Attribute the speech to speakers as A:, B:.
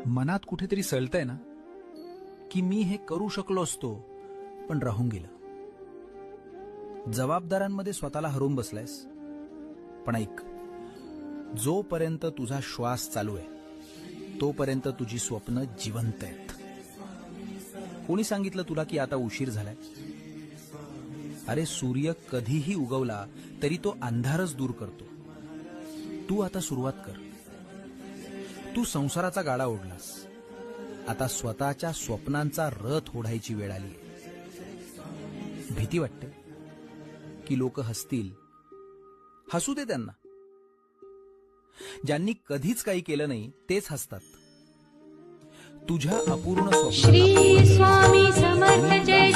A: मनात कुठेतरी सळतंय ना की मी हे करू शकलो असतो पण राहून गेलं. जबाबदारांमध्ये स्वतःला हरवून बसलायस. पण ऐक, जोपर्यंत तुझा श्वास चालू आहे तोपर्यंत तुझी स्वप्न जिवंत आहेत. कोणी सांगितलं तुला की आता उशीर झालाय? अरे, सूर्य कधीही उगवला तरी तो अंधारच दूर करतो. तू आता सुरुवात कर. तू संसाराचा गाडा ओढलास, आता स्वतःच्या स्वप्नांचा रथ ओढायची वेळ आली. भीती वाटते की लोक हसतील. हसू दे त्यांना. ज्यांनी कधीच काही केलं नाही तेच हसतात. तुझ्या अपूर्ण
B: श्री स्वामी समर्थ जय